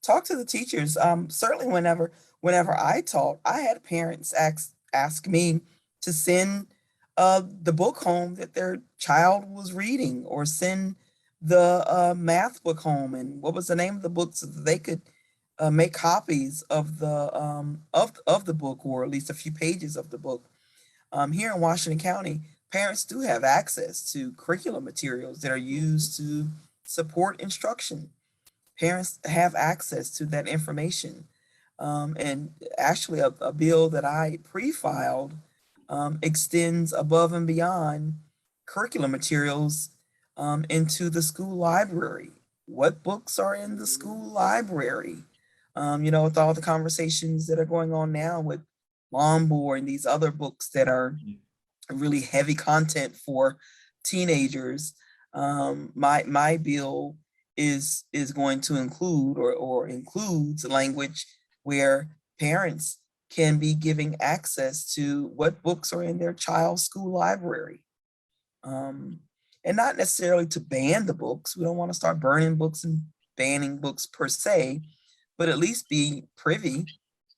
talk to the teachers. Certainly whenever I taught, I had parents ask me to send the book home that their child was reading, or send the math book home, and what was the name of the book, so that they could make copies of the book, or at least a few pages of the book. Here in Washington County, parents do have access to curriculum materials that are used to support instruction. Parents have access to that information. And actually, a bill that I pre-filed extends above and beyond curriculum materials into the school library. What books are in the school library? With all the conversations that are going on now with Longboard and these other books that are really heavy content for teenagers. My bill is going to include, or includes, language where parents can be giving access to what books are in their child's school library. And not necessarily to ban the books. We don't want to start burning books and banning books per se, but at least be privy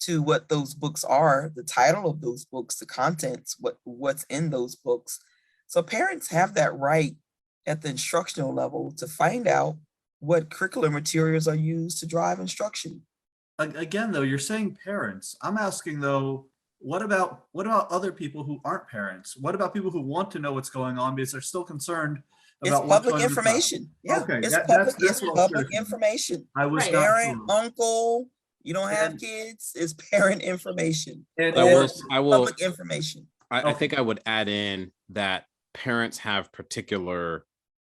to what those books are, the title of those books, the contents, what's in those books. So parents have that right at the instructional level to find out what curricular materials are used to drive instruction. Again, though, you're saying parents. I'm asking, though, what about other people who aren't parents? What about people who want to know what's going on because they're still concerned It's about what's public going on? information. Yeah, Okay, it's that's public, what I was public curious about. information. I was Right. not Parent, sure. uncle, you don't have And- kids, it's parent information. And- I will, Public information. I think I would add in that parents have particular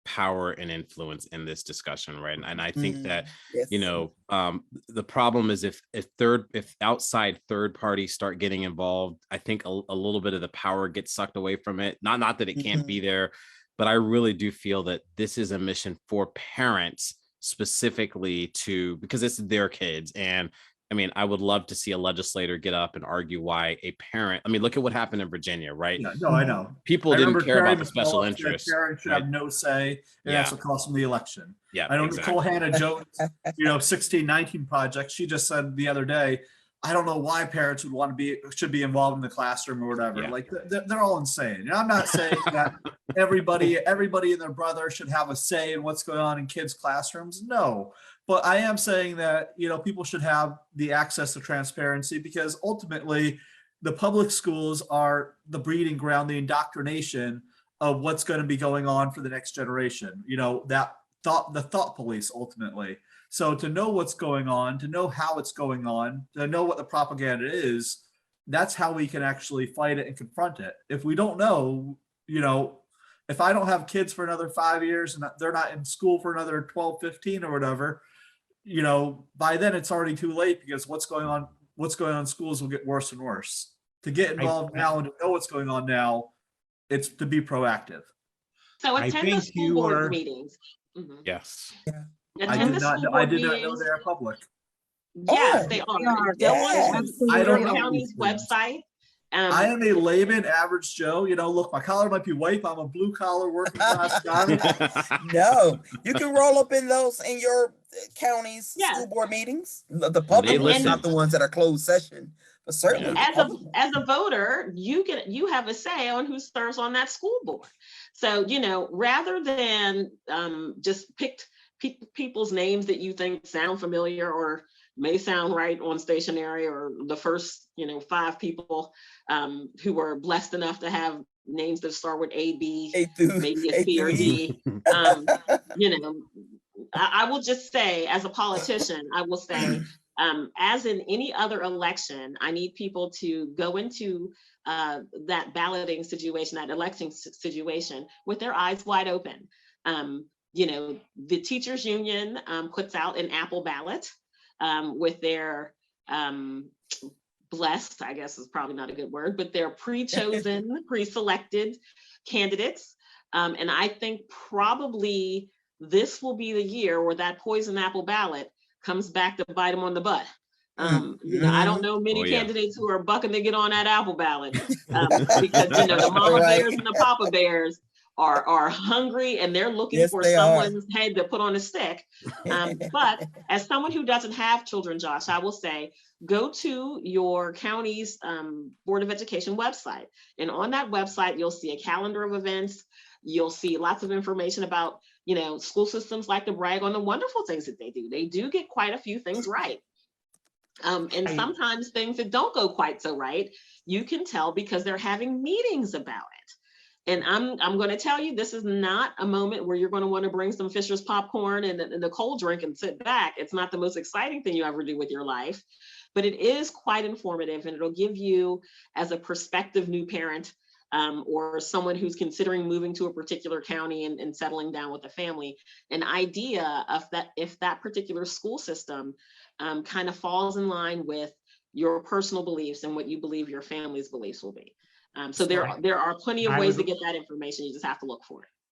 power and influence in this discussion, right? And I think that, Yes. the problem is if outside third parties start getting involved, I think a little bit of the power gets sucked away from it. Not that it can't be there, but I really do feel that this is a mission for parents specifically because it's their kids. And I mean, I would love to see a legislator get up and argue why a parent, look at what happened in Virginia, right? Yeah, no, I know. People I didn't remember care Terry about the special McAuliffe said interests. Parents should right? have no say, and that's what cost them the election. Yeah, I know exactly. Nicole Hannah Jones, 1619 Project, she just said the other day, I don't know why parents should be involved in the classroom or whatever. Yeah. Like they're all insane. And I'm not saying that everybody and their brother should have a say in what's going on in kids' classrooms. No, but I am saying that, people should have the access to transparency, because ultimately the public schools are the breeding ground, the indoctrination of what's going to be going on for the next generation. The thought police ultimately. So to know what's going on, to know how it's going on, to know what the propaganda is, that's how we can actually fight it and confront it. If we don't know, if I don't have kids for another 5 years and they're not in school for another 12, 15 or whatever, by then it's already too late, because what's going on in schools will get worse and worse. To get involved now and to know what's going on now, it's to be proactive. So I attend the think school you board are- meetings. Mhm. Yes. I Attend did the not school know board they meetings. are public. Yes, Oh, they are. they are. Go Yes. on I don't Cedar know County's these things. website. I am a layman, average Joe. Look, my collar might be white, but I'm a blue collar working class guy. No, you can roll up in your county's Yeah. school board meetings. The public ones, listen. not the ones that are closed session, but certainly. the public ones. As a voter, you have a say on who serves on that school board. So, rather than just pick people's names that you think sound familiar or may sound right on stationery, or the first 5 people who were blessed enough to have names that start with A, B, A through- maybe A a C or through E. D. I will just say, as a politician, I will say, as in any other election, I need people to go into that balloting situation, that election situation, with their eyes wide open. The teachers union puts out an Apple ballot with their blessed, I guess is probably not a good word, but their pre-chosen, pre-selected candidates. And I think probably this will be the year where that poison apple ballot comes back to bite them on the butt. I don't know many Oh, yeah. candidates who are bucking to get on that apple ballot because the mama Right. bears and the papa bears are hungry and they're looking Yes, for they are. someone's head to put on a stick. But as someone who doesn't have children, Josh, I will say, go to your county's Board of Education website. And on that website, you'll see a calendar of events. You'll see lots of information about, school systems like to brag on the wonderful things that they do. They do get quite a few things right. And sometimes things that don't go quite so right, you can tell because they're having meetings about it. And I'm going to tell you, this is not a moment where you're going to want to bring some Fisher's popcorn and a cold drink and sit back. It's not the most exciting thing you ever do with your life, but it is quite informative, and it'll give you, as a prospective new parent, or someone who's considering moving to a particular county and settling down with a family, an idea of that, if that particular school system kind of falls in line with your personal beliefs and what you believe your family's beliefs will be. So there are plenty of ways to get that information. You just have to look for it.